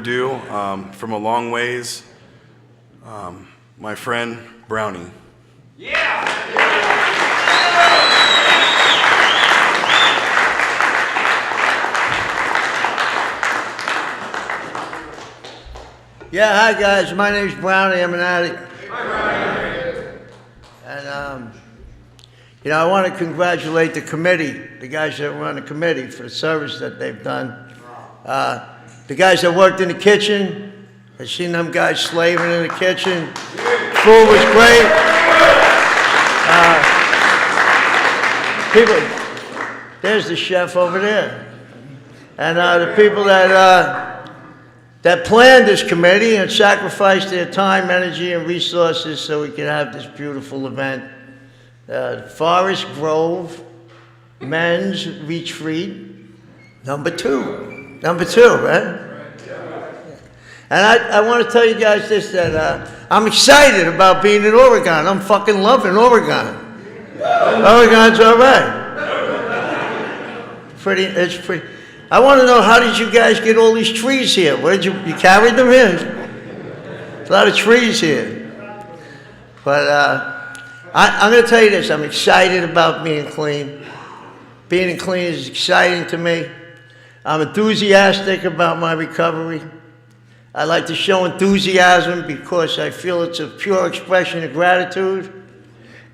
Do from a long ways, my friend Brownie. Yeah, hi guys, my name's Brownie, I'm an addict. And I want to congratulate the committee, the guys that run the committee for the service that they've done. The guys that worked in the kitchen, I've seen them guys slaving in the kitchen. Food was great. There's the chef over there. And the people that planned this committee and sacrificed their time, energy, and resources so we could have this beautiful event. Forest Grove Men's Retreat, number two, right? And I want to tell you guys this, that I'm excited about being in Oregon. I'm fucking loving Oregon. Oregon's all right. It's pretty. I want to know, how did you guys get all these trees here? Where did you carried them here? There's a lot of trees here. But I'm going to tell you this, I'm excited about being clean. Being clean is exciting to me. I'm enthusiastic about my recovery. I like to show enthusiasm because I feel it's a pure expression of gratitude,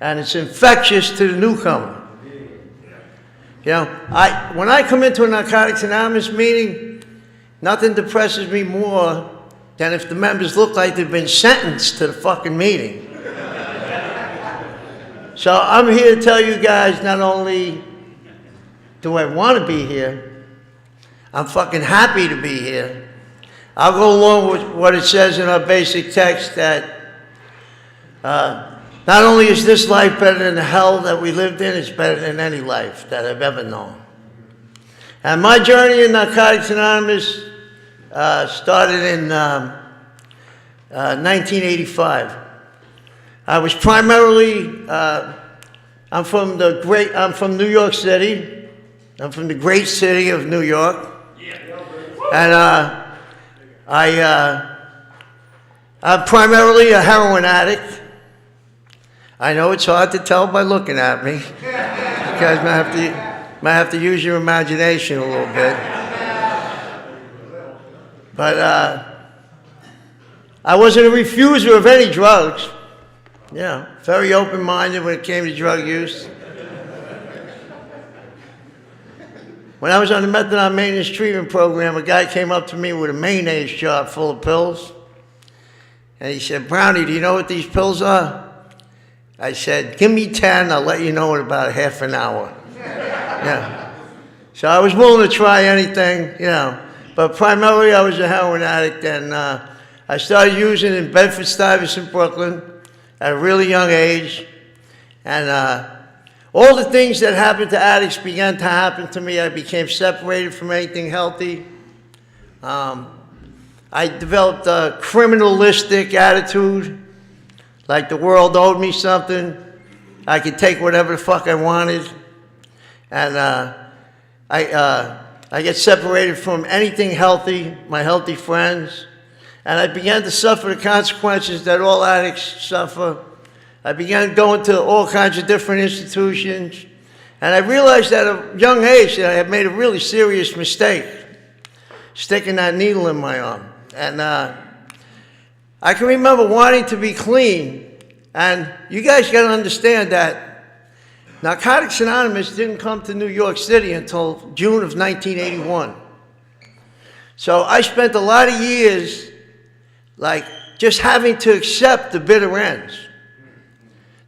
and it's infectious to the newcomer. You know, when I come into a Narcotics Anonymous meeting, nothing depresses me more than if the members look like they've been sentenced to the fucking meeting. So I'm here to tell you guys, not only do I want to be here, I'm fucking happy to be here. I'll go along with what it says in our basic text, that not only is this life better than the hell that we lived in, it's better than any life that I've ever known. And my journey in Narcotics Anonymous started in 1985. I was primarily, I'm from New York City. I'm from the great city of New York. And I'm primarily a heroin addict. I know it's hard to tell by looking at me. You guys might have to use your imagination a little bit. But I wasn't a refuser of any drugs. Yeah, very open-minded when it came to drug use. When I was on the methadone maintenance treatment program, a guy came up to me with a mayonnaise jar full of pills. And he said, "Brownie, do you know what these pills are?" I said, "Give me 10, I'll let you know in about half an hour." Yeah. So I was willing to try anything, you know. But primarily I was a heroin addict, and I started using in Bedford-Stuyvesant, Brooklyn, at a really young age. And all the things that happen to addicts began to happen to me. I became separated from anything healthy. I developed a criminalistic attitude, like the world owed me something. I could take whatever the fuck I wanted. And I get separated from anything healthy, my healthy friends. And I began to suffer the consequences that all addicts suffer. I began going to all kinds of different institutions. And I realized at a young age that I had made a really serious mistake, sticking that needle in my arm. And I can remember wanting to be clean. And you guys got to understand that Narcotics Anonymous didn't come to New York City until June of 1981. So I spent a lot of years like just having to accept the bitter ends.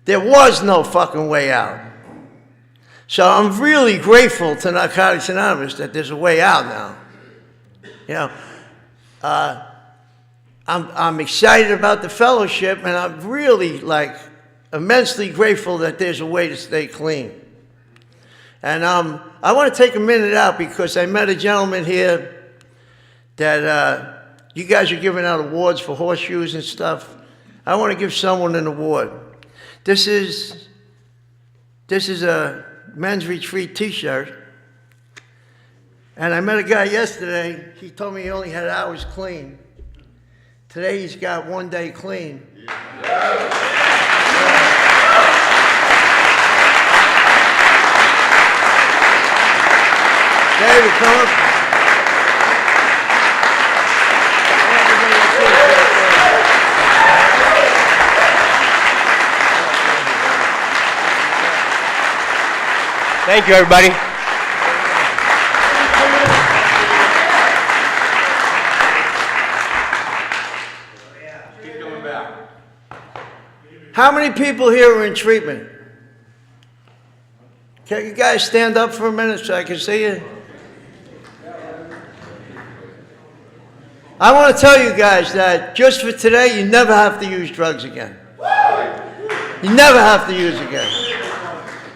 There was no fucking way out. So I'm really grateful to Narcotics Anonymous that there's a way out now. You know, I'm excited about the fellowship, and I'm really like immensely grateful that there's a way to stay clean. And I want to take a minute out because I met a gentleman here that you guys are giving out awards for horseshoes and stuff. I want to give someone an award. This is a men's retreat t-shirt. And I met a guy yesterday. He told me he only had hours clean. Today he's got 1 day clean. David, come up. Thank you, everybody. How many people here are in treatment? Can you guys stand up for a minute so I can see you? I want to tell you guys that just for today, you never have to use drugs again. You never have to use again.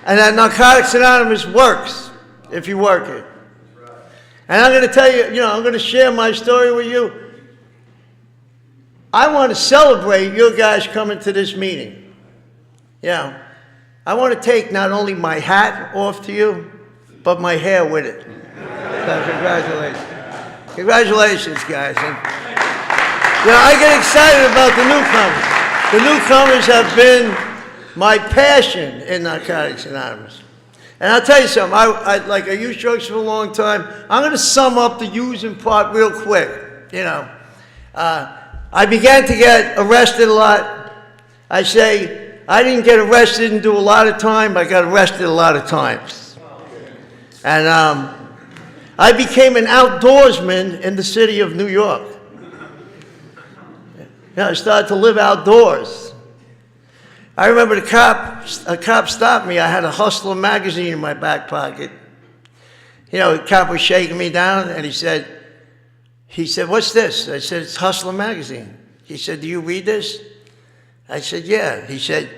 And that Narcotics Anonymous works if you work it. And I'm going to tell you, I'm going to share my story with you. I want to celebrate you guys coming to this meeting. I want to take not only my hat off to you, but my hair with it. So congratulations. Congratulations, guys. And, I get excited about the newcomers. The newcomers have been my passion in Narcotics Anonymous. And I'll tell you something, I used drugs for a long time. I'm going to sum up the using part real quick. I began to get arrested a lot. I say, I didn't get arrested and do a lot of time, I got arrested a lot of times. And I became an outdoorsman in the city of New York. I started to live outdoors. I remember a cop stopped me. I had a Hustler magazine in my back pocket. The cop was shaking me down, and he said, "What's this?" I said, "It's Hustler magazine." He said, "Do you read this?" I said, "Yeah." He said,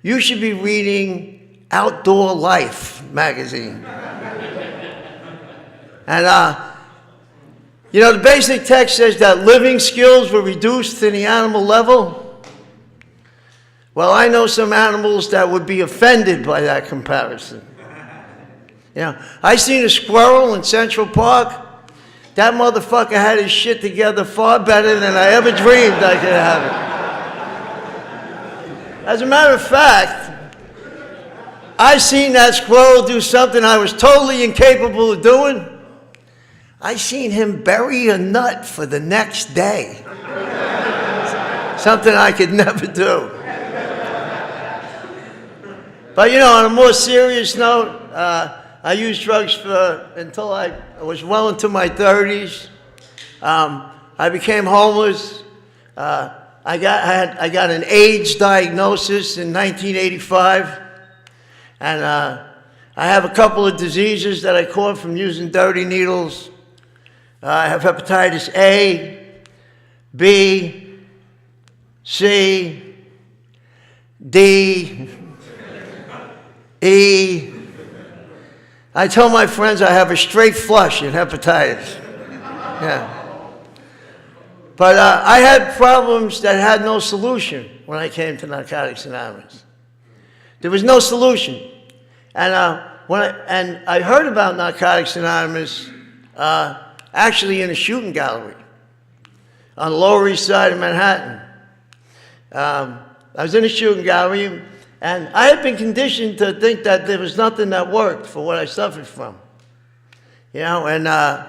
"You should be reading Outdoor Life magazine." And, the basic text says that living skills were reduced to the animal level. Well, I know some animals that would be offended by that comparison. I seen a squirrel in Central Park. That motherfucker had his shit together far better than I ever dreamed I could have it. As a matter of fact, I seen that squirrel do something I was totally incapable of doing. I seen him bury a nut for the next day. Something I could never do. But on a more serious note, I used drugs until I was well into my 30s. I became homeless. I got an AIDS diagnosis in 1985, and I have a couple of diseases that I caught from using dirty needles. I have hepatitis A, B, C, D, E. I tell my friends I have a straight flush in hepatitis. But I had problems that had no solution when I came to Narcotics Anonymous. There was no solution. And I heard about Narcotics Anonymous actually in a shooting gallery on the Lower East Side of Manhattan. I was in a shooting gallery, and I had been conditioned to think that there was nothing that worked for what I suffered from. And I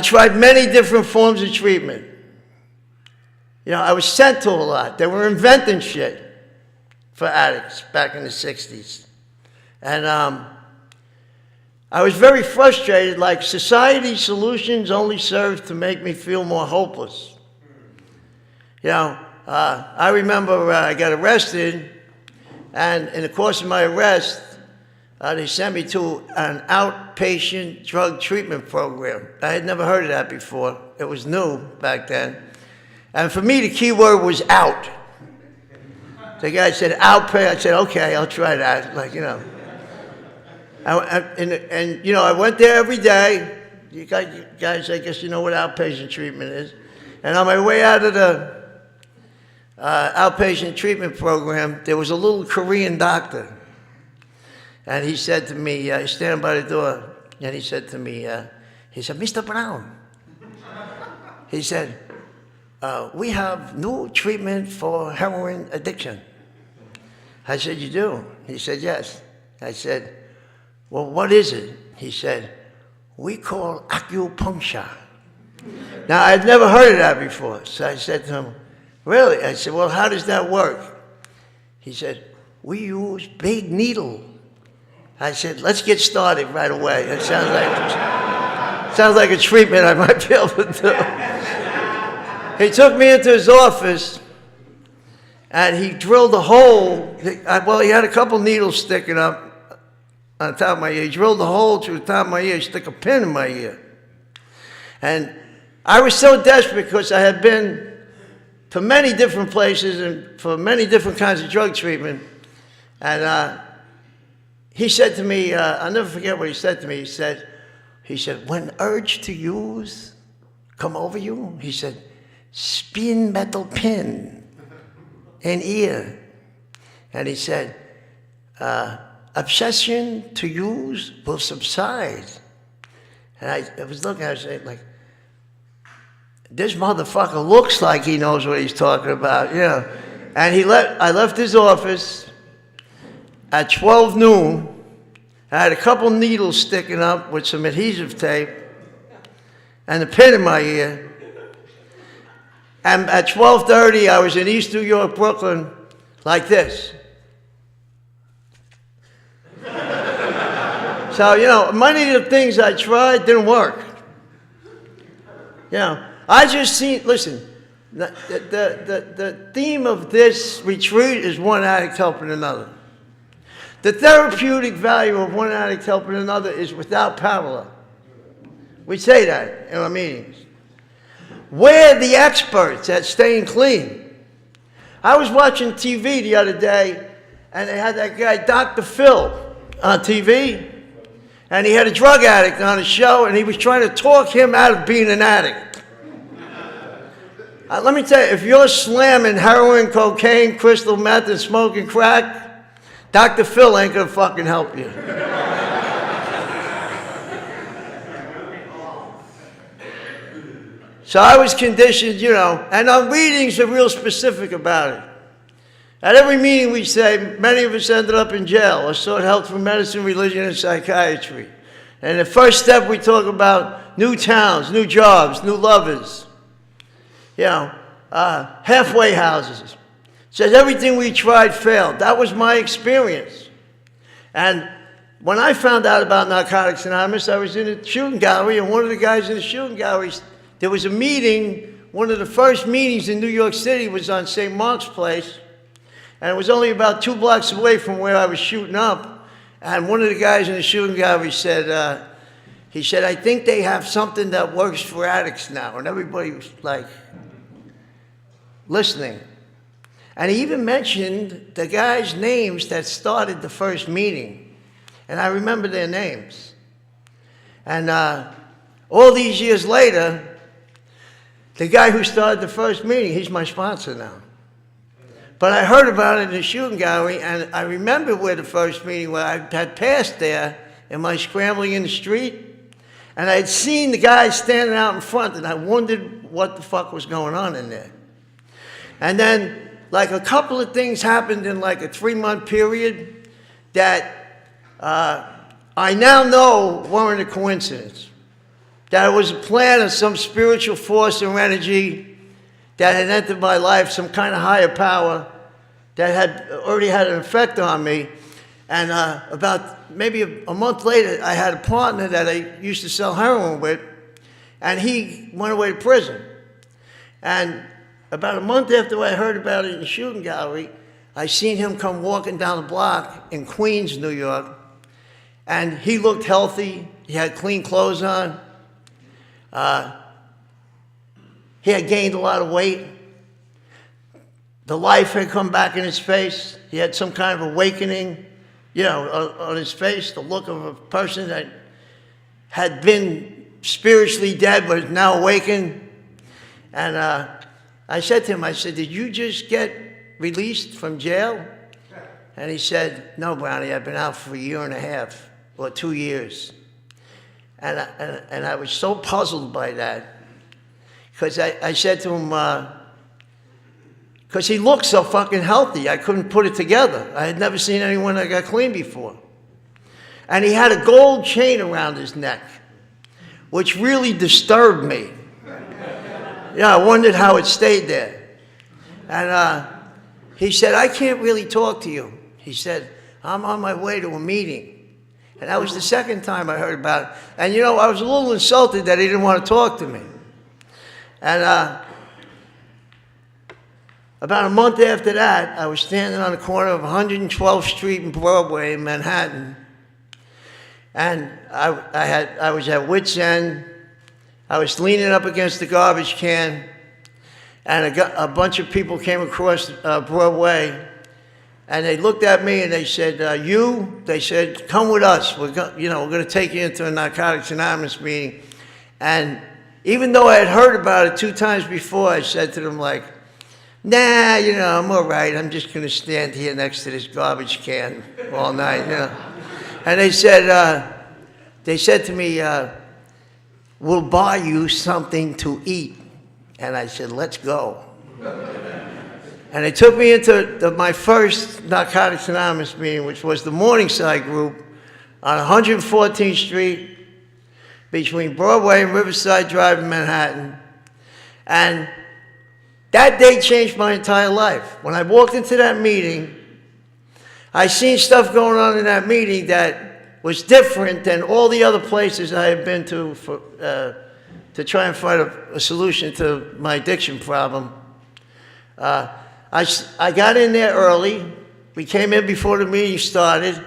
tried many different forms of treatment. I was sent to a lot. They were inventing shit for addicts back in the 60s. And I was very frustrated, like society's solutions only served to make me feel more hopeless. I remember I got arrested, and in the course of my arrest, they sent me to an outpatient drug treatment program. I had never heard of that before. It was new back then. And for me, the key word was out. The guy said, outpatient. I said, okay, I'll try that. I went there every day. You guys, I guess you know what outpatient treatment is. And on my way out of the outpatient treatment program, there was a little Korean doctor. And he said to me, stand by the door, and he said to me, Mr. Brown, he said, we have new treatment for heroin addiction. I said, you do? He said, yes. I said, well, what is it? He said, we call acupuncture. Now, I'd never heard of that before, so I said to him, really? I said, well, how does that work? He said, we use big needle. I said, let's get started right away. It sounds like a treatment I might be able to do. He took me into his office, and he drilled a hole. Well, he had a couple needles sticking up on the top of my ear. He drilled a hole through the top of my ear, stuck a pin in my ear. And I was so desperate because I had been to many different places and for many different kinds of drug treatment. And he said to me, I'll never forget what he said to me. He said, when urge to use come over you, he said, spin metal pin in ear. And he said, obsession to use will subside. And I was looking, I was saying, like, this motherfucker looks like he knows what he's talking about, yeah. And I left his office at 12 noon. I had a couple needles sticking up with some adhesive tape and a pin in my ear. And at 12:30, I was in East New York, Brooklyn, like this. So, many of the things I tried didn't work. I just listen, the theme of this retreat is one addict helping another. The therapeutic value of one addict helping another is without parallel. We say that in our meetings. We're the experts at staying clean. I was watching TV the other day, and they had that guy, Dr. Phil, on TV, and he had a drug addict on his show, and he was trying to talk him out of being an addict. Let me tell you, if you're slamming heroin, cocaine, crystal meth, and smoking crack, Dr. Phil ain't gonna fucking help you. So I was conditioned, and our readings are real specific about it. At every meeting we say, many of us ended up in jail or sought help from medicine, religion, and psychiatry. And the first step we talk about new towns, new jobs, new lovers. Halfway houses. Says everything we tried failed. That was my experience. And when I found out about Narcotics Anonymous, I was in a shooting gallery, and one of the guys in the shooting gallery, there was a meeting, one of the first meetings in New York City was on St. Mark's Place, and it was only about 2 blocks away from where I was shooting up. And one of the guys in the shooting gallery said, I think they have something that works for addicts now. And everybody was like, listening. And he even mentioned the guys' names that started the first meeting. And I remember their names. And all these years later, the guy who started the first meeting, he's my sponsor now. But I heard about it in the shooting gallery, and I remember where the first meeting was. I had passed there in my scrambling in the street, and I had seen the guys standing out in front, and I wondered what the fuck was going on in there. And then, like, a couple of things happened in like a 3-month period that I now know weren't a coincidence. That it was a plan of some spiritual force or energy that had entered my life, some kind of higher power that had already had an effect on me. And about maybe a month later, I had a partner that I used to sell heroin with, and he went away to prison. And about a month after I heard about it in the shooting gallery, I seen him come walking down the block in Queens, New York, and he looked healthy. He had clean clothes on. He had gained a lot of weight. The life had come back in his face. He had some kind of awakening, on his face, the look of a person that had been spiritually dead but is now awakened. And I said to him, did you just get released from jail? And he said, no, Brownie, I've been out for 1.5 years or 2 years. And I was so puzzled by that. Because I said to him, because he looked so fucking healthy, I couldn't put it together. I had never seen anyone that got clean before. And he had a gold chain around his neck, which really disturbed me. Yeah, I wondered how it stayed there. And he said, I can't really talk to you. He said, I'm on my way to a meeting. And that was the second time I heard about it. And I was a little insulted that he didn't want to talk to me. And about a month after that, I was standing on the corner of 112th Street and Broadway in Manhattan. And I was at wit's end. I was leaning up against the garbage can, and a bunch of people came across Broadway, and they looked at me and they said, they said, come with us. We're going to take you into a Narcotics Anonymous meeting. And even though I had heard about it 2 times before, I said to them, like, nah, I'm all right. I'm just going to stand here next to this garbage can all night, And they said to me, we'll buy you something to eat. And I said, let's go. And they took me into my first Narcotics Anonymous meeting, which was the Morningside group on 114th Street between Broadway and Riverside Drive in Manhattan. And that day changed my entire life. When I walked into that meeting, I seen stuff going on in that meeting that was different than all the other places I had been to to try and find a solution to my addiction problem. I got in there early. We came in before the meeting started.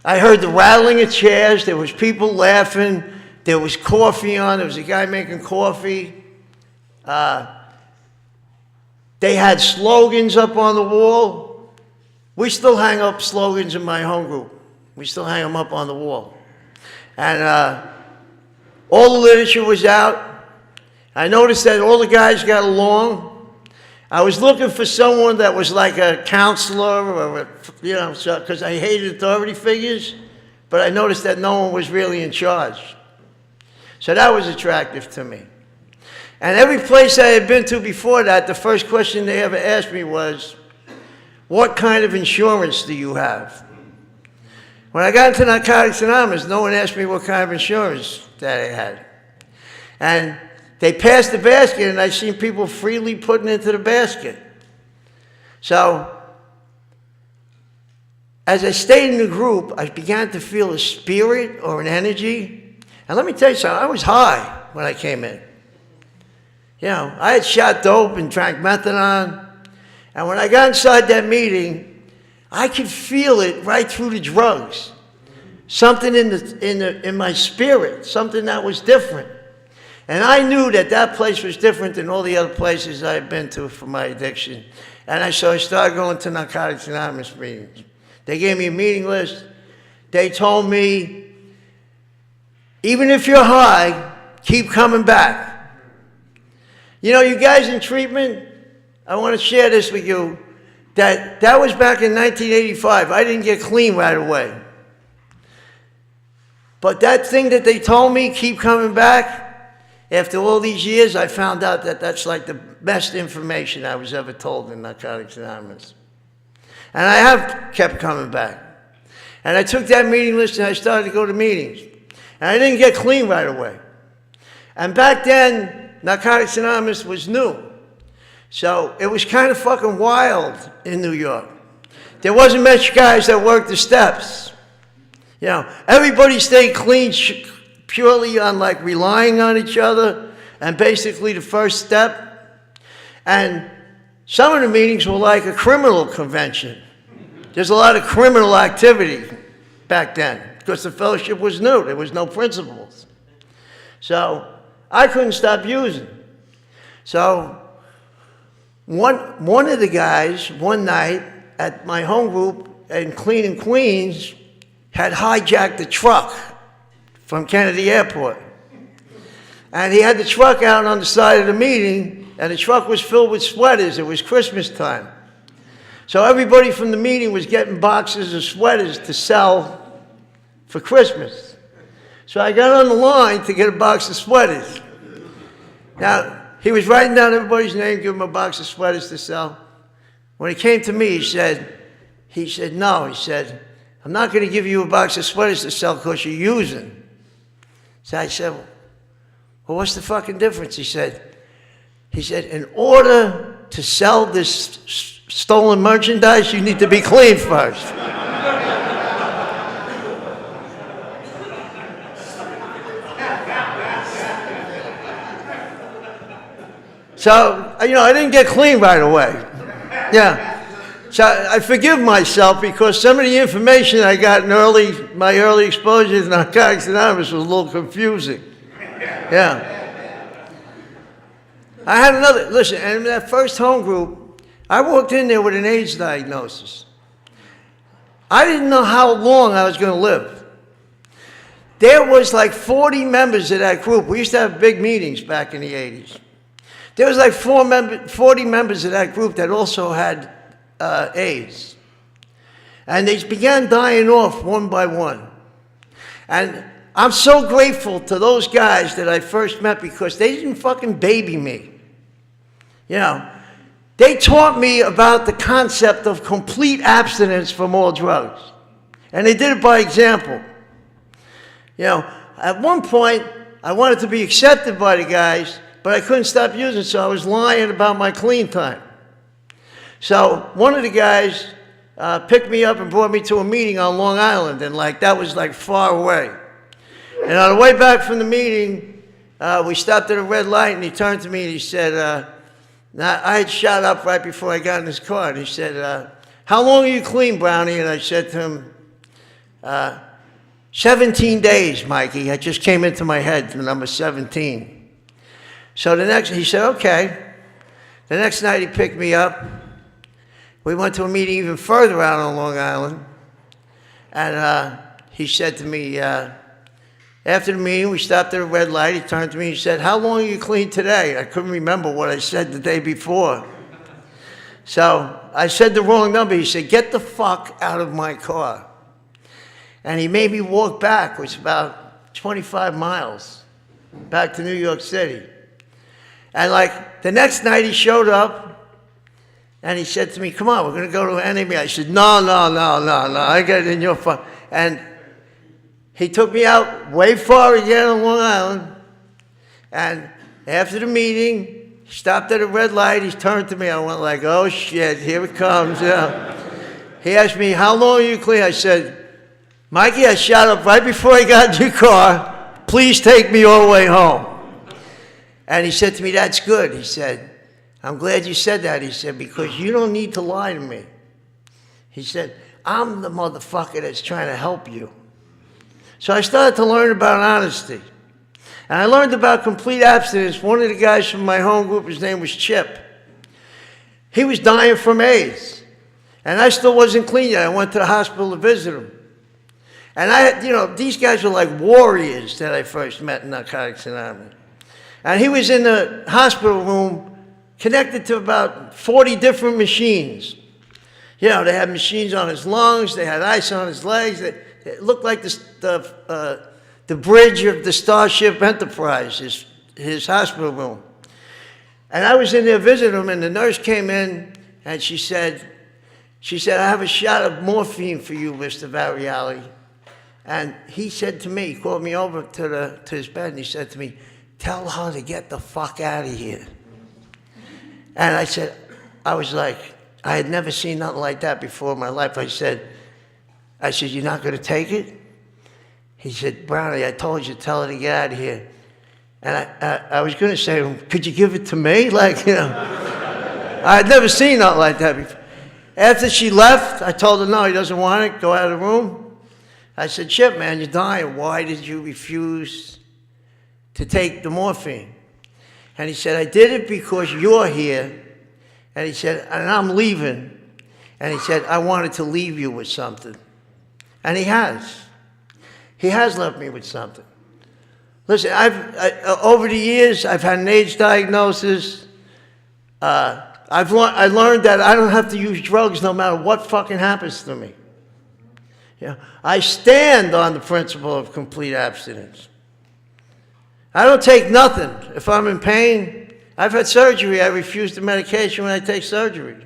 I heard the rattling of chairs. There was people laughing. There was coffee on. There was a guy making coffee. They had slogans up on the wall. We still hang up slogans in my home group. We still hang them up on the wall. And all the literature was out. I noticed that all the guys got along. I was looking for someone that was like a counselor or, because I hated authority figures, but I noticed that no one was really in charge. So that was attractive to me. And every place I had been to before that, the first question they ever asked me was, what kind of insurance do you have? When I got into Narcotics Anonymous, no one asked me what kind of insurance that I had. And they passed the basket, and I seen people freely putting into the basket. So as I stayed in the group, I began to feel a spirit or an energy. And let me tell you something, I was high when I came in. I had shot dope and drank methadone. And when I got inside that meeting, I could feel it right through the drugs. Something in my spirit, something that was different. And I knew that place was different than all the other places I had been to for my addiction. And so I started going to Narcotics Anonymous meetings. They gave me a meeting list. They told me, even if you're high, keep coming back. You guys in treatment, I want to share this with you, that was back in 1985. I didn't get clean right away. But that thing that they told me, keep coming back, after all these years, I found out that that's like the best information I was ever told in Narcotics Anonymous. And I have kept coming back. And I took that meeting list and I started to go to meetings. And I didn't get clean right away. And back then, Narcotics Anonymous was new. So it was kind of fucking wild in New York. There wasn't much guys that worked the steps. Everybody stayed clean purely on like relying on each other and basically the first step. And some of the meetings were like a criminal convention. There's a lot of criminal activity back then because the fellowship was new. There was no principles. So I couldn't stop using. So one of the guys, one night at my home group in Queens, had hijacked a truck from Kennedy Airport. And he had the truck out on the side of the meeting, and the truck was filled with sweaters. It was Christmas time. So everybody from the meeting was getting boxes of sweaters to sell for Christmas. So I got on the line to get a box of sweaters. Now, he was writing down everybody's name, give him a box of sweaters to sell. When he came to me, he said, no, he said, I'm not going to give you a box of sweaters to sell because you're using. So I said, well, what's the fucking difference? He said, in order to sell this stolen merchandise, you need to be clean first. So, I didn't get clean right away. Yeah. So I forgive myself because some of the information I got in my early exposure to Narcotics Anonymous was a little confusing. Yeah. I had listen, and in that first home group, I walked in there with an AIDS diagnosis. I didn't know how long I was going to live. There was like 40 members of that group. We used to have big meetings back in the 80s. There was like 40 members of that group that also had AIDS. And they began dying off one by one. And I'm so grateful to those guys that I first met because they didn't fucking baby me. They taught me about the concept of complete abstinence from all drugs. And they did it by example. At one point, I wanted to be accepted by the guys, but I couldn't stop using, so I was lying about my clean time. So one of the guys picked me up and brought me to a meeting on Long Island, and that was far away. And on the way back from the meeting, we stopped at a red light, and he turned to me and he said, I had shot up right before I got in his car, and he said, how long are you clean, Brownie? And I said to him, 17 days, Mikey. I just came into my head, the number 17. So he said, okay. The next night he picked me up. We went to a meeting even further out on Long Island. And he said to me, after the meeting, we stopped at a red light. He turned to me and said, how long are you clean today? I couldn't remember what I said the day before. So I said the wrong number. He said, get the fuck out of my car. And he made me walk back, which is about 25 miles, back to New York City. And the next night he showed up and he said to me, come on, we're going to go to an NME. I said, no, I got it in your phone. And he took me out way far again on Long Island. And after the meeting, he stopped at a red light. He turned to me. I went oh shit, here it comes. He asked me, how long are you clean? I said, Mikey, I shot up right before I got in your car. Please take me all the way home. And he said to me, that's good. He said, I'm glad you said that. He said, because you don't need to lie to me. He said, I'm the motherfucker that's trying to help you. So I started to learn about honesty. And I learned about complete abstinence. One of the guys from my home group, his name was Chip. He was dying from AIDS. And I still wasn't clean yet. I went to the hospital to visit him. And these guys were like warriors that I first met in Narcotics Anonymous. And he was in the hospital room connected to about 40 different machines. They had machines on his lungs, they had ice on his legs. It looked like the bridge of the Starship Enterprise, his hospital room. And I was in there visiting him, and the nurse came in, and she said, I have a shot of morphine for you, Mr. Variali. And he said to me, he called me over to his bed, and he said to me, tell her to get the fuck out of here. And I was like, I had never seen nothing like that before in my life. I said, you're not going to take it? He said, Brownie, I told you, tell her to get out of here. And I was going to say, could you give it to me? I had never seen nothing like that before. After she left, I told her, no, he doesn't want it, go out of the room. I said, Chip, man, you're dying. Why did you refuse to take the morphine? And he said, I did it because you're here. And he said, and I'm leaving. And he said, I wanted to leave you with something. And he has. He has left me with something. Listen, over the years, I've had an AIDS diagnosis. I learned that I don't have to use drugs no matter what fucking happens to me. Yeah, I stand on the principle of complete abstinence. I don't take nothing. If I'm in pain, I've had surgery. I refuse the medication when I take surgery.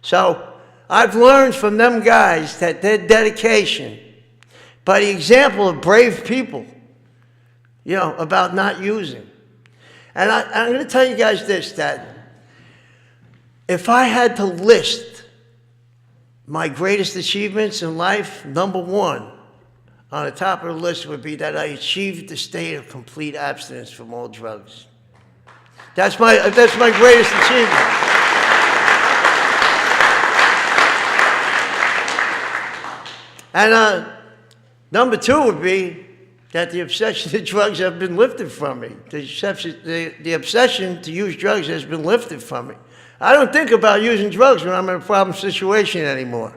So I've learned from them guys that their dedication, by the example of brave people, about not using. And I'm going to tell you guys this, that if I had to list my greatest achievements in life, number one on the top of the list would be that I achieved the state of complete abstinence from all drugs. That's my greatest achievement. And number two would be that the obsession to drugs have been lifted from me. The obsession to use drugs has been lifted from me. I don't think about using drugs when I'm in a problem situation anymore.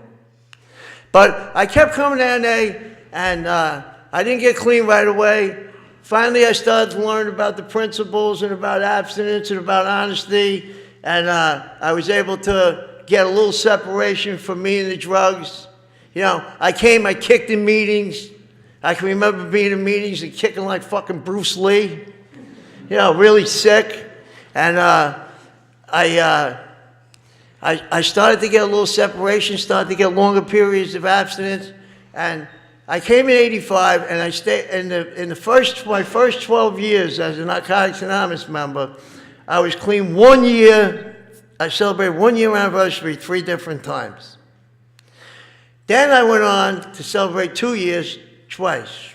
But I kept coming to NA, and I didn't get clean right away. Finally, I started to learn about the principles and about abstinence and about honesty, and I was able to get a little separation from me and the drugs. I kicked in meetings. I can remember being in meetings and kicking like fucking Bruce Lee, really sick. And I started to get a little separation, started to get longer periods of abstinence. And I came in '85, and I stayed in my first 12 years as a Narcotics Anonymous member. I was clean 1 year. I celebrated 1 year anniversary 3 different times. Then I went on to celebrate 2 years twice.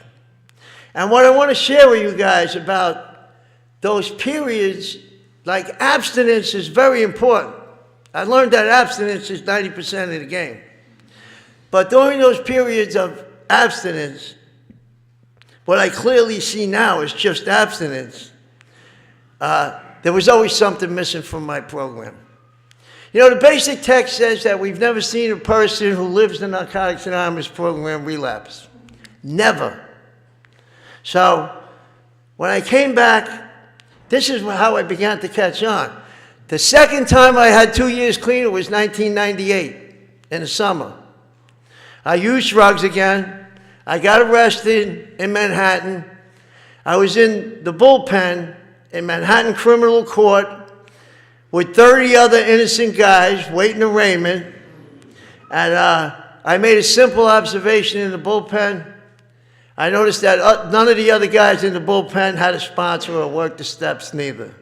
And what I want to share with you guys about those periods, like abstinence is very important. I learned that abstinence is 90% of the game. But during those periods of abstinence, what I clearly see now is just abstinence. There was always something missing from my program. The basic text says that we've never seen a person who lives the Narcotics Anonymous program relapse. Never. So when I came back, this is how I began to catch on. The second time I had 2 years clean, it was 1998 in the summer. I used drugs again. I got arrested in Manhattan. I was in the bullpen in Manhattan Criminal Court with 30 other innocent guys waiting arraignment. And I made a simple observation in the bullpen. I noticed that none of the other guys in the bullpen had a sponsor or worked the steps neither.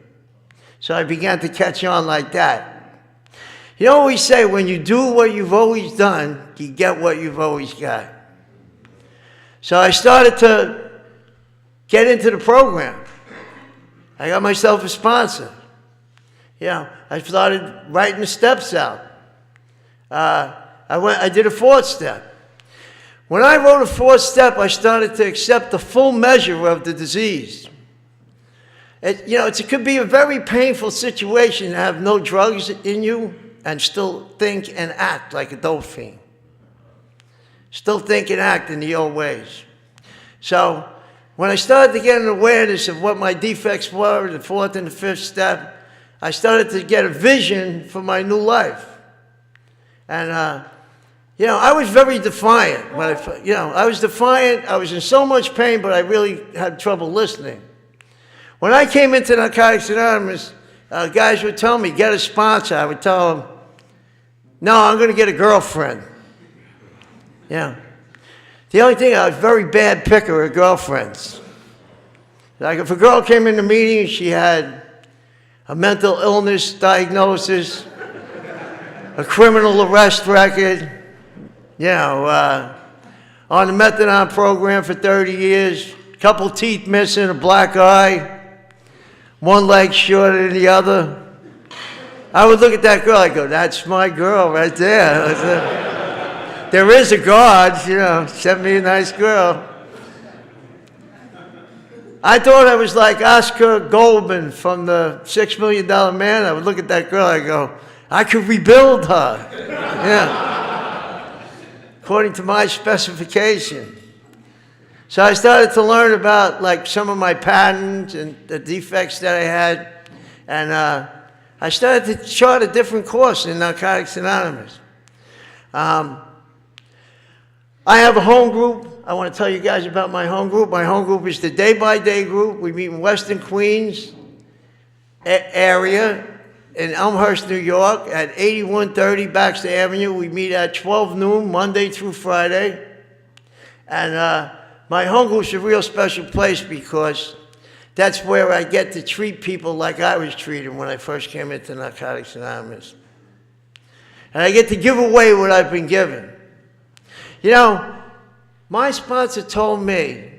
So I began to catch on like that. You know what we say, when you do what you've always done, you get what you've always got. So I started to get into the program. I got myself a sponsor. I started writing the steps out. I did a 4th step. When I wrote a 4th step, I started to accept the full measure of the disease. It could be a very painful situation to have no drugs in you and still think and act like a dope fiend. Still think and act in the old ways. So when I started to get an awareness of what my defects were in the 4th and the 5th step, I started to get a vision for my new life. And, I was very defiant. I was defiant. I was in so much pain, but I really had trouble listening. When I came into Narcotics Anonymous, guys would tell me, get a sponsor. I would tell them, no, I'm going to get a girlfriend. The only thing, I was a very bad picker of girlfriends. Like if a girl came in the meeting and she had a mental illness diagnosis, a criminal arrest record, on the methadone program for 30 years, a couple teeth missing, a black eye, one leg shorter than the other. I would look at that girl, I'd go, that's my girl right there. There is a God, sent me a nice girl. I thought I was like Oscar Goldman from the $6 Million Man. I would look at that girl, I go, I could rebuild her. According to my specification. So I started to learn about like some of my patterns and the defects that I had. And I started to chart a different course in Narcotics Anonymous. I have a home group. I want to tell you guys about my home group. My home group is the day-by-day group. We meet in Western Queens area in Elmhurst, New York at 8130 Baxter Avenue. We meet at 12 noon, Monday through Friday. And my home group's a real special place because that's where I get to treat people like I was treated when I first came into Narcotics Anonymous. And I get to give away what I've been given. You know, my sponsor told me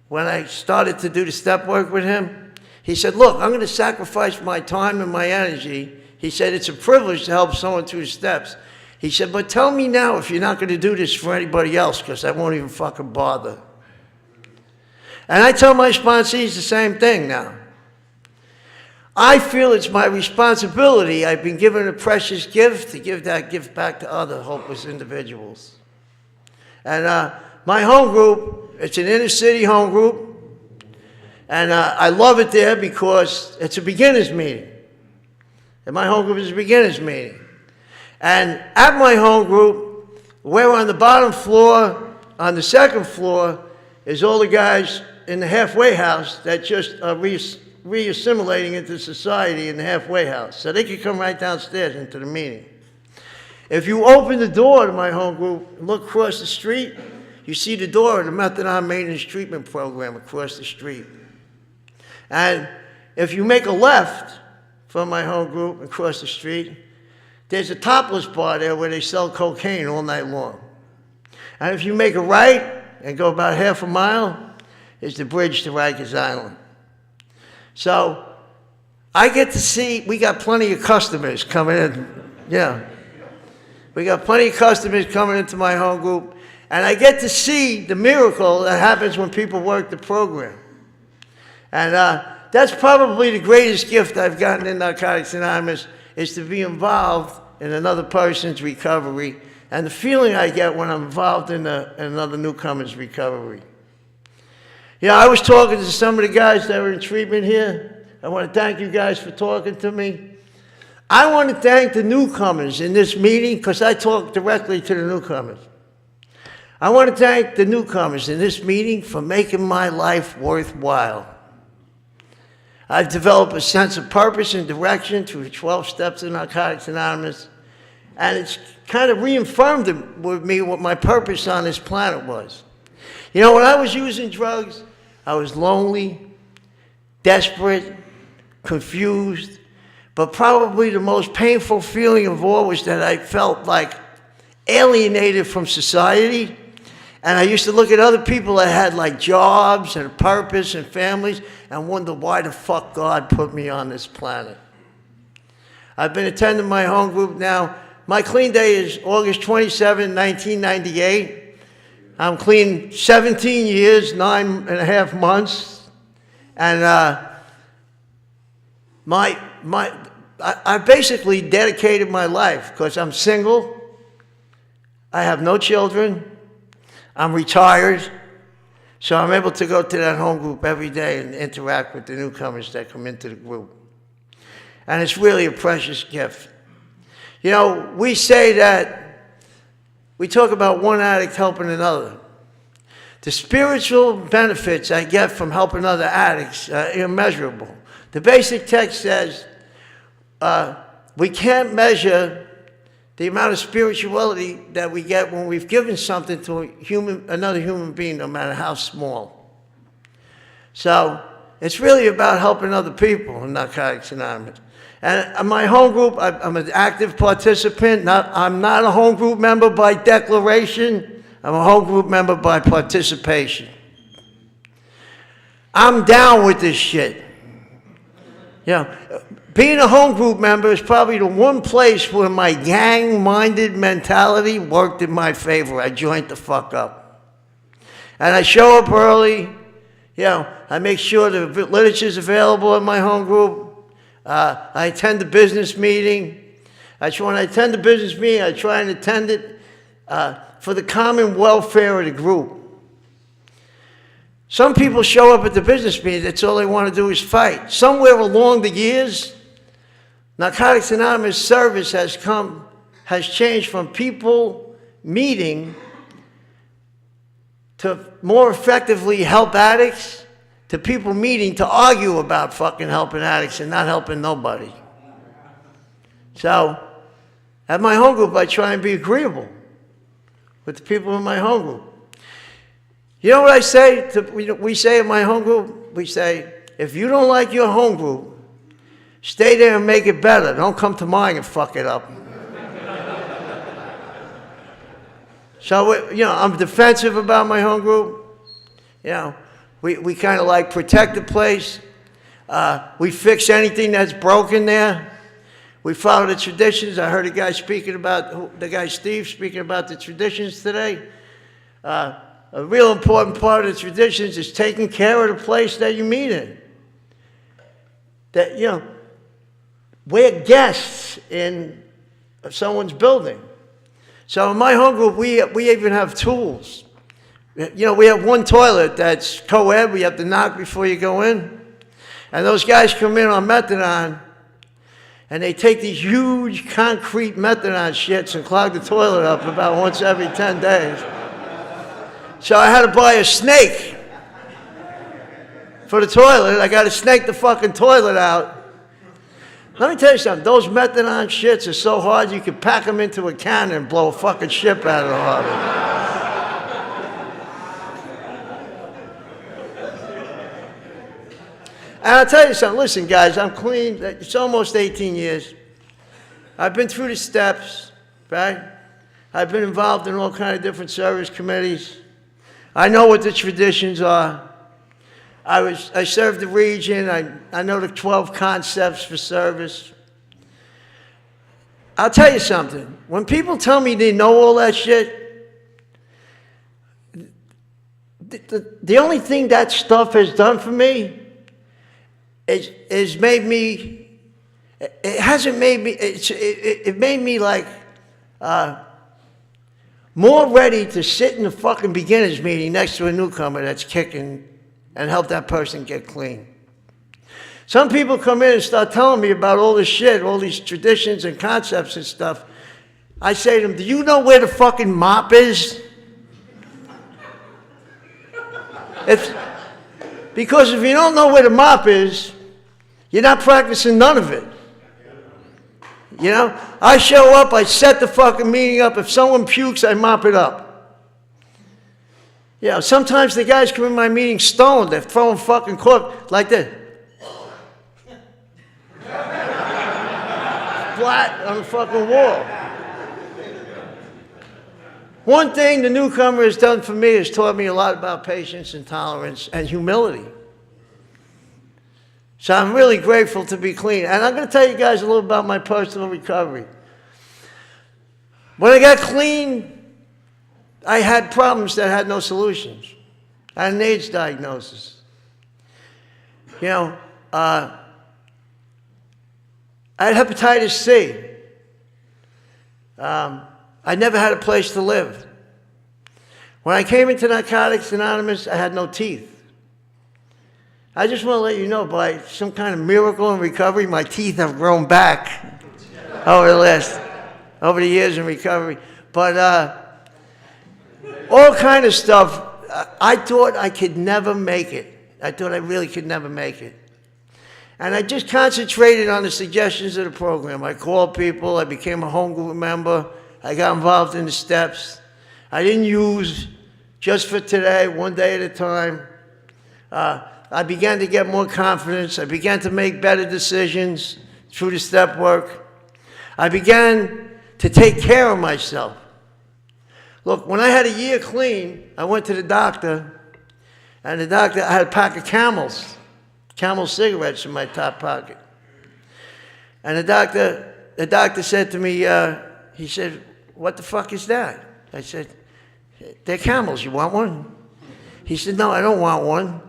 when I started to do the step work with him, he said, look, I'm going to sacrifice my time and my energy. He said, it's a privilege to help someone through the steps. He said, but tell me now if you're not going to do this for anybody else, because I won't even fucking bother. And I tell my sponsees the same thing now. I feel it's my responsibility. I've been given a precious gift to give that gift back to other hopeless individuals. And my home group, it's an inner city home group. And I love it there because it's a beginner's meeting. And my home group is a beginner's meeting. And at my home group, we're on the bottom floor, on the second floor, is all the guys in the halfway house that just are re-assimilating into society in the halfway house. So they can come right downstairs into the meeting. If you open the door to my home group and look across the street, you see the door of the methadone maintenance treatment program across the street. And if you make a left from my home group across the street, there's a topless bar there where they sell cocaine all night long. And if you make a right and go about half a mile, is the bridge to Rikers Island. So I get to see, we got plenty of customers coming in. Yeah. We got plenty of customers coming into my home group, and I get to see the miracle that happens when people work the program. And that's probably the greatest gift I've gotten in Narcotics Anonymous, is to be involved in another person's recovery, and the feeling I get when I'm involved in another newcomer's recovery. You know, I was talking to some of the guys that were in treatment here. I want to thank you guys for talking to me. I want to thank the newcomers in this meeting because I talk directly to the newcomers. I want to thank the newcomers in this meeting for making my life worthwhile. I've developed a sense of purpose and direction through the 12 steps of Narcotics Anonymous, and it's kind of reaffirmed with me what my purpose on this planet was. You know, when I was using drugs, I was lonely, desperate, confused, but probably the most painful feeling of all was that I felt like alienated from society. And I used to look at other people that had like jobs and a purpose and families and wonder why the fuck God put me on this planet. I've been attending my home group now. My clean day is August 27, 1998. I'm clean 17 years, 9.5 months. And I basically dedicated my life because I'm single. I have no children. I'm retired, so I'm able to go to that home group every day and interact with the newcomers that come into the group. And it's really a precious gift. You know, we say that, we talk about one addict helping another. The spiritual benefits I get from helping other addicts are immeasurable. The basic text says, we can't measure the amount of spirituality that we get when we've given something to another human being, no matter how small. So it's really about helping other people in Narcotics Anonymous. And my home group, I'm an active participant. I'm not a home group member by declaration. I'm a home group member by participation. I'm down with this shit. You know, being a home group member is probably the one place where my gang-minded mentality worked in my favor. I joined the fuck up. And I show up early. You know, I make sure the literature's available in my home group. I attend the business meeting. When I attend the business meeting, I try and attend it for the common welfare of the group. Some people show up at the business meeting, that's all they want to do is fight. Somewhere along the years, Narcotics Anonymous service has changed from people meeting to more effectively help addicts to people meeting to argue about fucking helping addicts and not helping nobody. So, at my home group, I try and be agreeable with the people in my home group. You know what I say? We say in my home group, we say, if you don't like your home group, stay there and make it better. Don't come to mine and fuck it up. So, I'm defensive about my home group. We kind of like protect the place. We fix anything that's broken there. We follow the traditions. I heard Steve speaking about the traditions today. A real important part of the traditions is taking care of the place that you meet in. That, we're guests in someone's building. So in my home group, we even have tools. We have one toilet that's co-ed. We have to knock before you go in. And those guys come in on methadone, and they take these huge concrete methadone shits and clog the toilet up about once every 10 days. So I had to buy a snake for the toilet. I got to snake the fucking toilet out. Let me tell you something. Those methadone shits are so hard you could pack them into a cannon and blow a fucking ship out of the harbor. And I'll tell you something. Listen, guys, I'm clean. It's almost 18 years. I've been through the steps, right? I've been involved in all kinds of different service committees. I know what the traditions are. I served the region. I know the 12 concepts for service. I'll tell you something. When people tell me they know all that shit, the only thing that stuff has done for me is made me, it hasn't made me, it made me like more ready to sit in the fucking beginner's meeting next to a newcomer that's kicking and help that person get clean. Some people come in and start telling me about all this shit, all these traditions and concepts and stuff. I say to them, do you know where the fucking mop is? Because if you don't know where the mop is, you're not practicing none of it. I show up, I set the fucking meeting up. If someone pukes, I mop it up. Sometimes the guys come in my meeting stoned. They're throwing fucking cork like this. Flat on the fucking wall. One thing the newcomer has done for me is taught me a lot about patience and tolerance and humility. So I'm really grateful to be clean. And I'm going to tell you guys a little about my personal recovery. When I got clean, I had problems that had no solutions. I had an AIDS diagnosis. I had hepatitis C. I never had a place to live. When I came into Narcotics Anonymous, I had no teeth. I just want to let you know, by some kind of miracle in recovery, my teeth have grown back over the years in recovery. But all kind of stuff, I thought I could never make it. I thought I really could never make it. And I just concentrated on the suggestions of the program. I called people. I became a home group member. I got involved in the steps. I didn't use just for today, one day at a time. I began to get more confidence. I began to make better decisions through the step work. I began to take care of myself. Look, when I had a year clean, I went to the doctor, and the doctor, I had a pack of Camel cigarettes in my top pocket. And the doctor said to me, he said, what the fuck is that? I said, they're Camels, you want one? He said, no, I don't want one.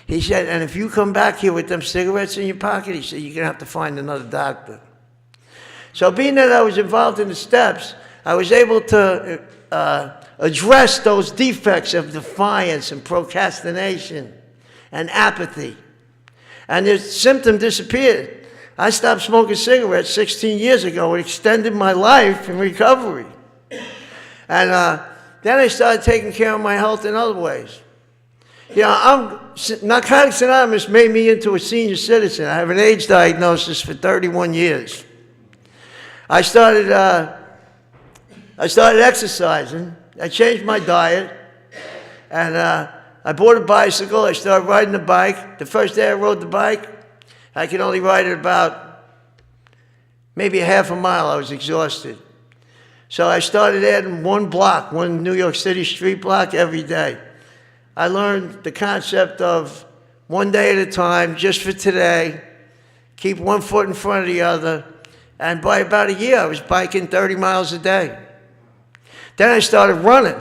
He said, and if you come back here with them cigarettes in your pocket, he said, you're going to have to find another doctor. So being that I was involved in the steps, I was able to address those defects of defiance and procrastination and apathy. And the symptom disappeared. I stopped smoking cigarettes 16 years ago. It extended my life in recovery. And then I started taking care of my health in other ways. You know, Narcotics Anonymous made me into a senior citizen. I have an AIDS diagnosis for 31 years. I started exercising. I changed my diet, and I bought a bicycle. I started riding the bike. The first day I rode the bike, I could only ride it about maybe a half a mile. I was exhausted. So I started adding one New York City street block every day. I learned the concept of one day at a time, just for today, keep one foot in front of the other, and by about a year, I was biking 30 miles a day. Then I started running.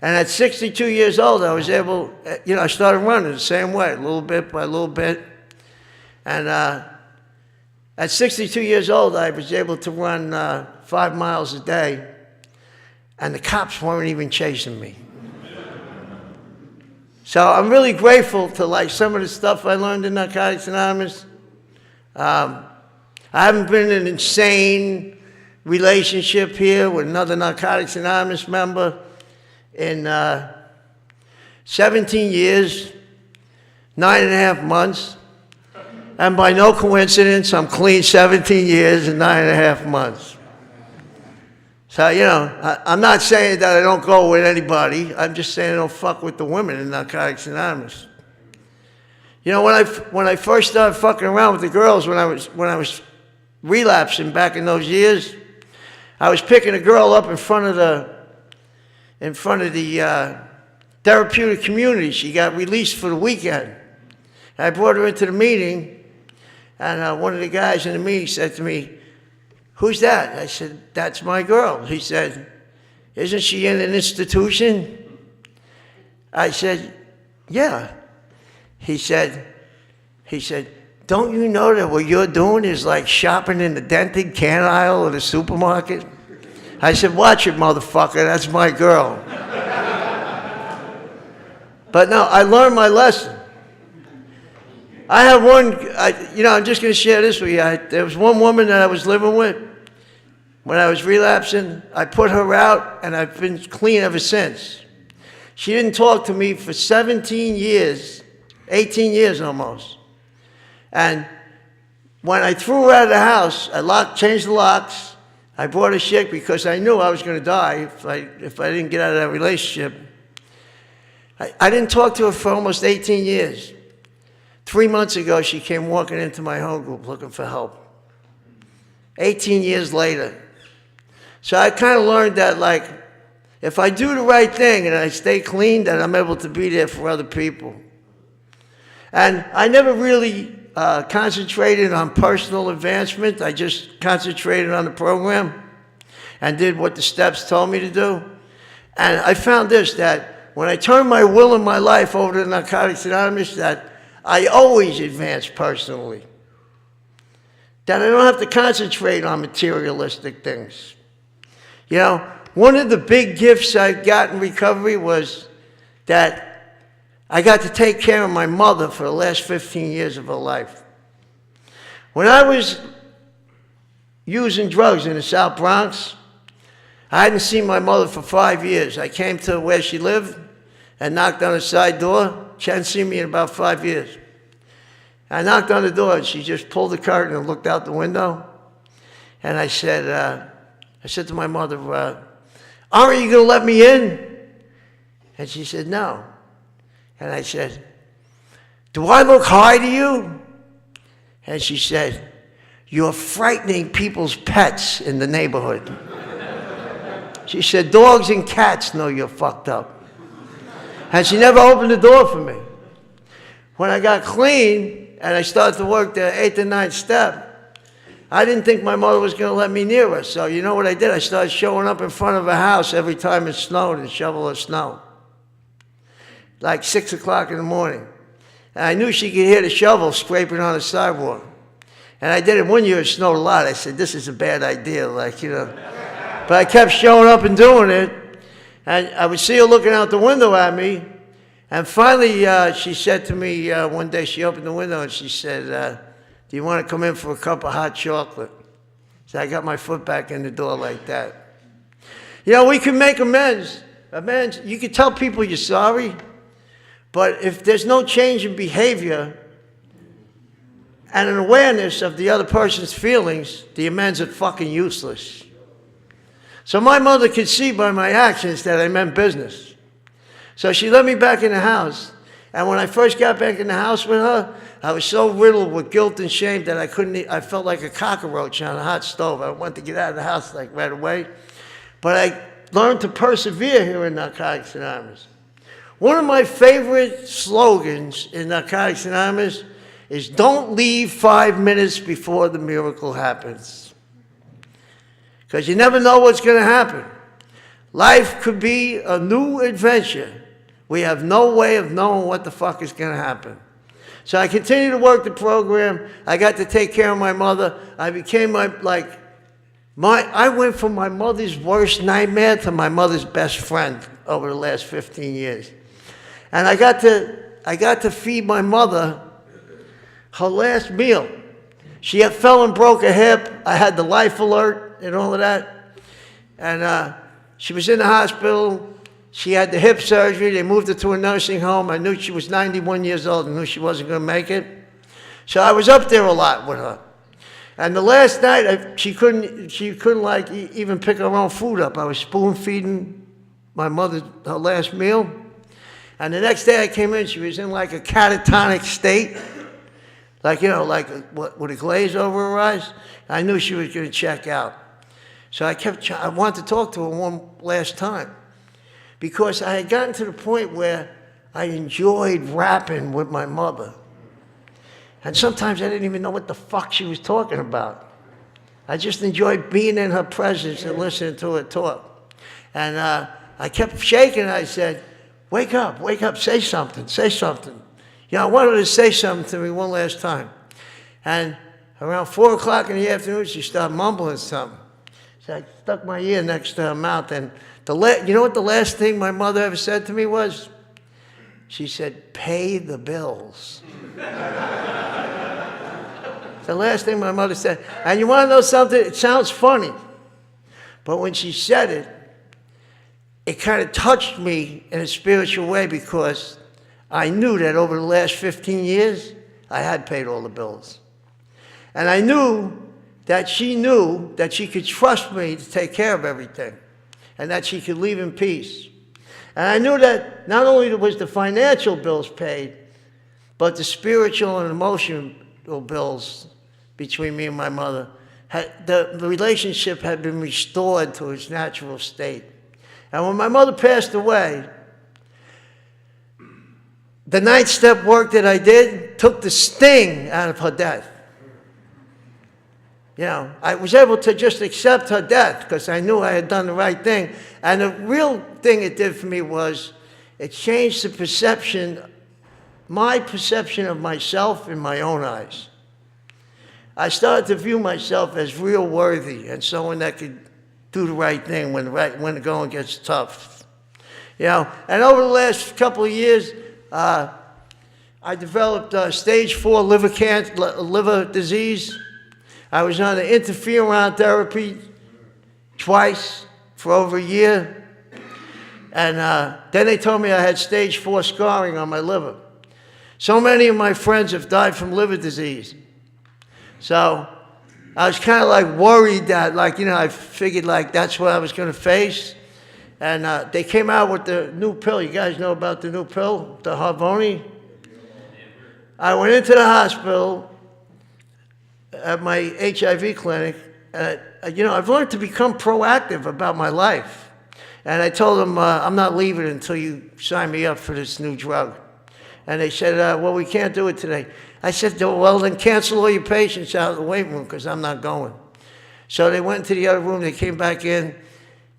And at 62 years old, I was able, I started running the same way, little bit by little bit. And at 62 years old, I was able to run 5 miles a day, and the cops weren't even chasing me. So I'm really grateful to like some of the stuff I learned in Narcotics Anonymous. I haven't been in an insane relationship here with another Narcotics Anonymous member in 17 years, 9.5 months. And by no coincidence, I'm clean 17 years and 9.5 months. So, I'm not saying that I don't go with anybody. I'm just saying I don't fuck with the women in Narcotics Anonymous. When I first started fucking around with the girls, when I was relapsing back in those years, I was picking a girl up in front of the therapeutic community. She got released for the weekend. I brought her into the meeting, and one of the guys in the meeting said to me, "Who's that?" I said, "That's my girl." He said, "Isn't she in an institution?" I said, "Yeah." He said, "Don't you know that what you're doing is like shopping in the dented can aisle of the supermarket?" I said, "Watch it, motherfucker, that's my girl." But no, I learned my lesson. I have I'm just going to share this with you. There was one woman that I was living with when I was relapsing. I put her out, and I've been clean ever since. She didn't talk to me for 17 years, 18 years almost. And when I threw her out of the house, I changed the locks. I brought her shit because I knew I was going to die if I didn't get out of that relationship. I didn't talk to her for almost 18 years. 3 months ago, she came walking into my home group looking for help. 18 years later. So I kind of learned that, like, if I do the right thing and I stay clean, then I'm able to be there for other people. And I never really concentrated on personal advancement. I just concentrated on the program and did what the steps told me to do. And I found this, that when I turned my will and my life over to Narcotics Anonymous, that I always advance personally. That I don't have to concentrate on materialistic things. One of the big gifts I got in recovery was that I got to take care of my mother for the last 15 years of her life. When I was using drugs in the South Bronx, I hadn't seen my mother for 5 years. I came to where she lived and knocked on her side door. She hadn't seen me in about 5 years. I knocked on the door, and she just pulled the curtain and looked out the window. And I said to my mother, "Aren't you going to let me in?" And she said, "No." And I said, "Do I look high to you?" And she said, "You're frightening people's pets in the neighborhood." She said, "Dogs and cats know you're fucked up." And she never opened the door for me. When I got clean and I started to work the 8th and 9th step, I didn't think my mother was going to let me near her. So you know what I did? I started showing up in front of her house every time it snowed and shovel her snow. Like 6 o'clock in the morning. And I knew she could hear the shovel scraping on the sidewalk. And I did it one year, it snowed a lot. I said, "This is a bad idea," But I kept showing up and doing it. And I would see her looking out the window at me. And finally, she said to me one day, she opened the window and she said, "Do you want to come in for a cup of hot chocolate?" So I got my foot back in the door like that. You know, we can make amends. Amends. You can tell people you're sorry, but if there's no change in behavior and an awareness of the other person's feelings, the amends are fucking useless. So my mother could see by my actions that I meant business. So she let me back in the house. And when I first got back in the house with her, I was so riddled with guilt and shame that I felt like a cockroach on a hot stove. I wanted to get out of the house like right away. But I learned to persevere here in Narcotics Anonymous. One of my favorite slogans in Narcotics Anonymous is don't leave 5 minutes before the miracle happens. Because you never know what's going to happen. Life could be a new adventure. We have no way of knowing what the fuck is going to happen. So I continued to work the program. I got to take care of my mother. I became I went from my mother's worst nightmare to my mother's best friend over the last 15 years. And I got to feed my mother her last meal. She had fell and broke a hip. I had the life alert and all of that. And she was in the hospital. She had the hip surgery. They moved her to a nursing home. I knew she was 91 years old. I knew she wasn't going to make it. So I was up there a lot with her. And the last night, she couldn't like even pick her own food up. I was spoon feeding my mother her last meal. And the next day I came in, she was in like a catatonic state. Like, you know, like with a glaze over her eyes. I knew she was going to check out. So I wanted to talk to her one last time. Because I had gotten to the point where I enjoyed rapping with my mother. And sometimes I didn't even know what the fuck she was talking about. I just enjoyed being in her presence and listening to her talk. And I kept shaking. I said, wake up, say something, say something. You know, I wanted her to say something to me one last time. And around 4 o'clock in the afternoon, she started mumbling something. So I stuck my ear next to her mouth. And you know what the last thing my mother ever said to me was? She said, pay the bills. The last thing my mother said. And you want to know something? It sounds funny. But when she said it, it kind of touched me in a spiritual way because I knew that over the last 15 years, I had paid all the bills. And I knew that she could trust me to take care of everything and that she could leave in peace. And I knew that not only was the financial bills paid, but the spiritual and emotional bills between me and my mother, the relationship had been restored to its natural state. And when my mother passed away, the 9-step work that I did took the sting out of her death. You know, I was able to just accept her death because I knew I had done the right thing. And the real thing it did for me was it changed the perception, my perception of myself in my own eyes. I started to view myself as real worthy and someone that could do the right thing when the going gets tough. You know, and over the last couple of years, I developed stage 4 liver disease. I was on the interferon therapy twice for over a year. And then they told me I had stage 4 scarring on my liver. So many of my friends have died from liver disease. So I was kind of like worried that, like, you know, I figured like that's what I was going to face. And they came out with the new pill. You guys know about the new pill, the Brownie? I went into the hospital at my HIV clinic. You know, I've learned to become proactive about my life. And I told them, I'm not leaving until you sign me up for this new drug. And they said, well, we can't do it today. I said, well, then cancel all your patients out of the waiting room because I'm not going. So they went to the other room. They came back in.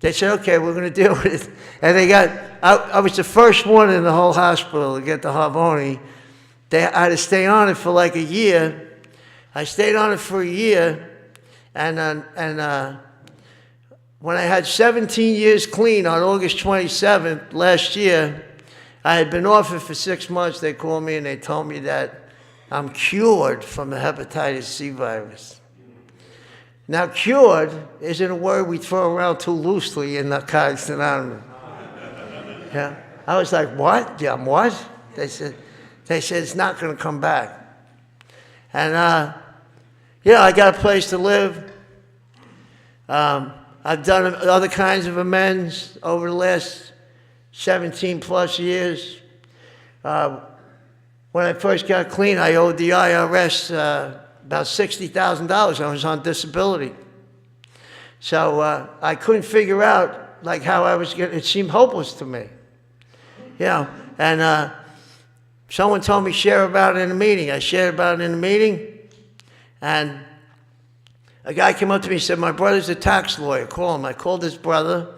They said, okay, we're going to deal with it. And they got, I was the first one in the whole hospital to get the Brownie. I had to stay on it for like a year. I stayed on it for a year. And when I had 17 years clean on August 27th last year, I had been off it for 6 months. They called me and they told me that I'm cured from the hepatitis C virus. Now, cured isn't a word we throw around too loosely in Narcotics Anonymous. Yeah. I was like, what? Yeah, what? They said it's not going to come back. And, yeah, I got a place to live. I've done other kinds of amends over the last 17 plus years. When I first got clean, I owed the IRS about $60,000. I was on disability. So I couldn't figure out like how I was getting, it seemed hopeless to me. Yeah, and someone told me share about it in a meeting. I shared about it in a meeting, and a guy came up to me and said, my brother's a tax lawyer, call him. I called his brother,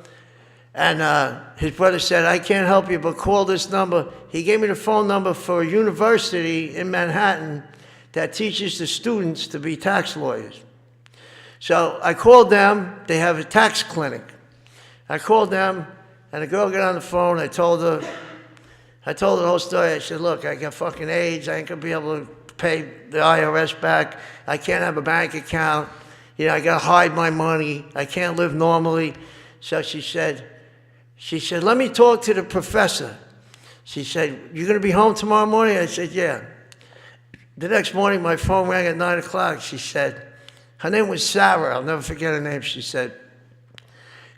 and his brother said, I can't help you, but call this number. He gave me the phone number for a university in Manhattan that teaches the students to be tax lawyers. So I called them. They have a tax clinic. I called them, and the girl got on the phone. I told her the whole story. I said, look, I got fucking AIDS. I ain't going to be able to pay the IRS back. I can't have a bank account. You know, I got to hide my money. I can't live normally. So she said, let me talk to the professor. She said, you going to be home tomorrow morning? I said, yeah. The next morning, my phone rang at 9 o'clock. She said, her name was Sarah. I'll never forget her name. She said,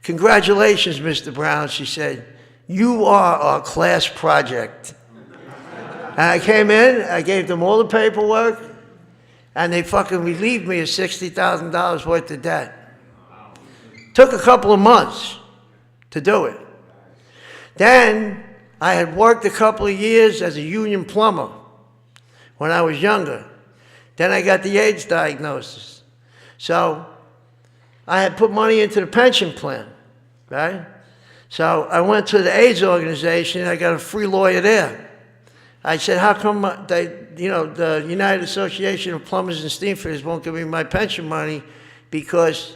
congratulations, Mr. Brown. She said, you are our class project. And I came in, I gave them all the paperwork, and they fucking relieved me of $60,000 worth of debt. Took a couple of months to do it. Then I had worked a couple of years as a union plumber when I was younger. Then I got the AIDS diagnosis. So I had put money into the pension plan, right? So I went to the AIDS organization, I got a free lawyer there. I said, how come the United Association of Plumbers and Steamfitters won't give me my pension money? Because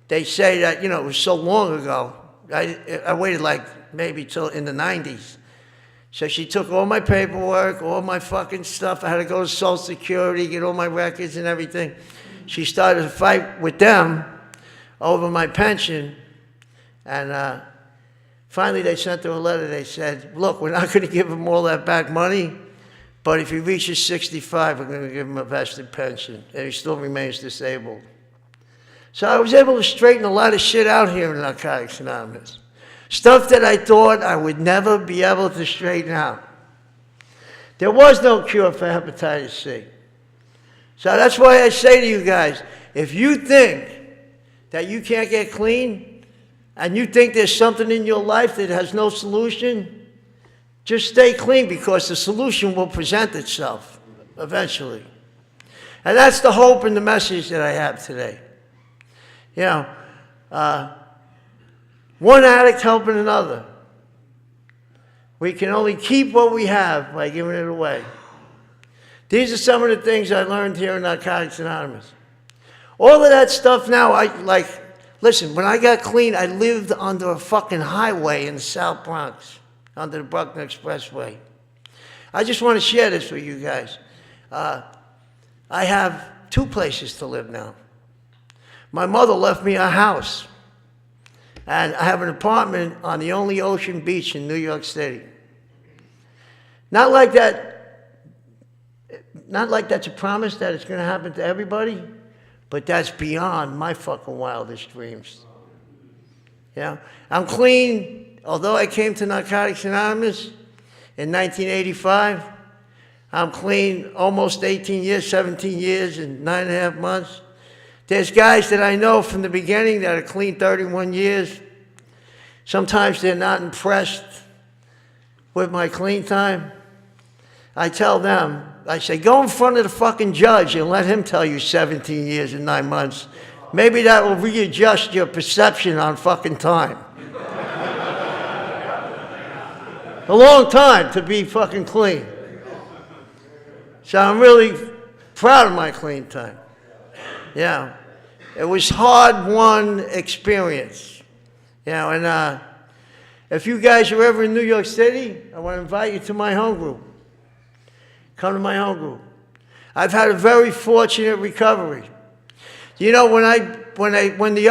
they say that, it was so long ago. I waited like maybe till in the 90s. So she took all my paperwork, all my fucking stuff. I had to go to Social Security, get all my records and everything. She started a fight with them over my pension. And finally they sent her a letter. They said, look, we're not going to give him all that back money, but if he reaches 65, we're going to give him a vested pension, and he still remains disabled. So I was able to straighten a lot of shit out here in Narcotics Anonymous. Stuff that I thought I would never be able to straighten out. There was no cure for hepatitis C. So that's why I say to you guys, if you think that you can't get clean, and you think there's something in your life that has no solution, just stay clean, because the solution will present itself eventually. And that's the hope and the message that I have today. One addict helping another. We can only keep what we have by giving it away. These are some of the things I learned here in Narcotics Anonymous. All of that stuff now, listen, when I got clean, I lived under a fucking highway in the South Bronx, under the Bruckner Expressway. I just want to share this with you guys. I have 2 places to live now. My mother left me a house, and I have an apartment on the only ocean beach in New York City. Not like that's a promise that it's going to happen to everybody, but that's beyond my fucking wildest dreams. I'm clean. Although I came to Narcotics Anonymous in 1985, I'm clean almost 18 years, 17 years and 9.5 months. There's guys that I know from the beginning that are clean 31 years. Sometimes they're not impressed with my clean time. I tell them, I say, go in front of the fucking judge and let him tell you 17 years and 9 months. Maybe that will readjust your perception on fucking time. A long time to be fucking clean. So I'm really proud of my clean time. It was hard-won experience. And if you guys are ever in New York City, I want to invite you to my home group. Come to my home group. I've had a very fortunate recovery. You know, when the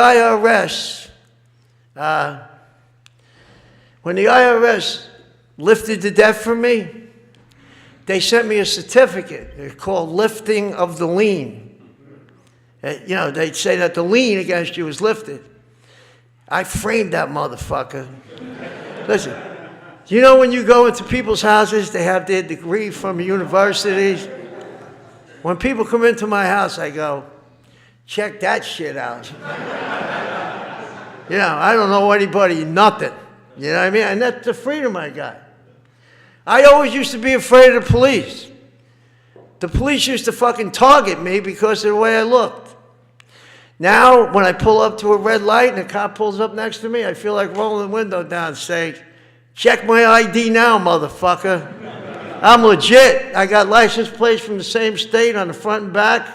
IRS lifted the debt from me, they sent me a certificate. It's called lifting of the lien. You know, they'd say that the lien against you was lifted. I framed that motherfucker. Listen, you know when you go into people's houses, they have their degree from universities. When people come into my house, I go, check that shit out. You know, I don't know anybody, nothing. You know what I mean? And that's the freedom I got. I always used to be afraid of the police. The police used to fucking target me because of the way I looked. Now, when I pull up to a red light and a cop pulls up next to me, I feel like rolling the window down and saying, check my ID now, motherfucker. I'm legit. I got license plates from the same state on the front and back.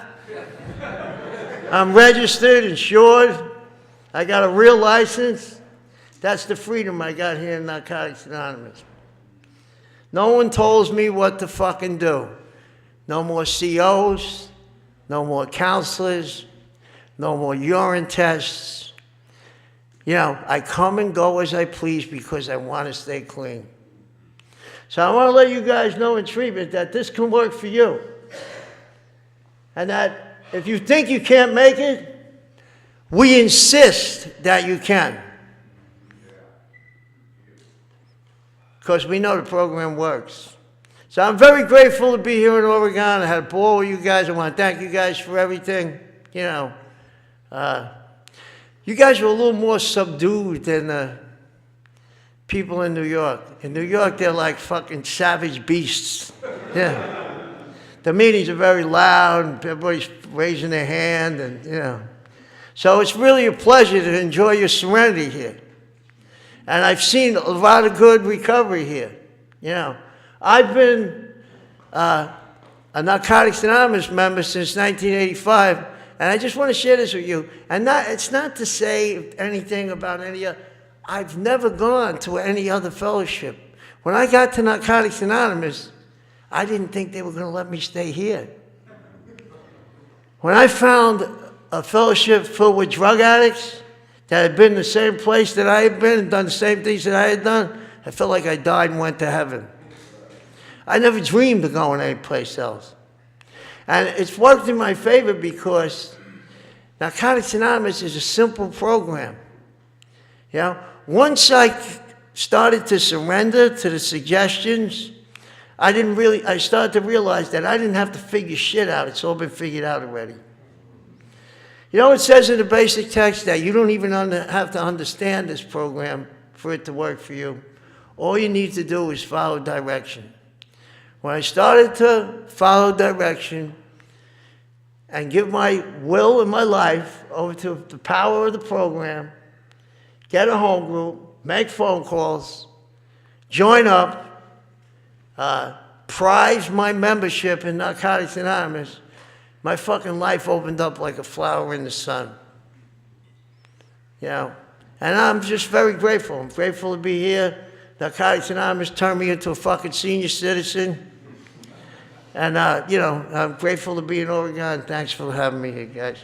I'm registered, insured. I got a real license. That's the freedom I got here in Narcotics Anonymous. No one tells me what to fucking do. No more COs, no more counselors, no more urine tests. You know, I come and go as I please because I want to stay clean. So I want to let you guys know in treatment that this can work for you. And that if you think you can't make it, we insist that you can. Because we know the program works. So I'm very grateful to be here in Oregon. I had a ball with you guys. I want to thank you guys for everything. You know, you guys were a little more subdued than the people in New York. In New York, they're like fucking savage beasts. Yeah. The meetings are very loud. Everybody's raising their hand, and you know. So it's really a pleasure to enjoy your serenity here. And I've seen a lot of good recovery here. You know, I've been a Narcotics Anonymous member since 1985, and I just want to share this with you. And it's not to say anything about any other. I've never gone to any other fellowship. When I got to Narcotics Anonymous, I didn't think they were going to let me stay here. When I found a fellowship filled with drug addicts that had been in the same place that I had been and done the same things that I had done, I felt like I died and went to heaven. I never dreamed of going anyplace else. And it's worked in my favor because Narcotics Anonymous is a simple program. You know, once I started to surrender to the suggestions, I started to realize that I didn't have to figure shit out. It's all been figured out already. You know, it says in the basic text that you don't even have to understand this program for it to work for you. All you need to do is follow direction. When I started to follow direction and give my will and my life over to the power of the program, get a home group, make phone calls, join up, prize my membership in Narcotics Anonymous, my fucking life opened up like a flower in the sun. You know, and I'm just very grateful. I'm grateful to be here. Narcotics Anonymous turned me into a fucking senior citizen. And, you know, I'm grateful to be in Oregon. Thanks for having me here, guys.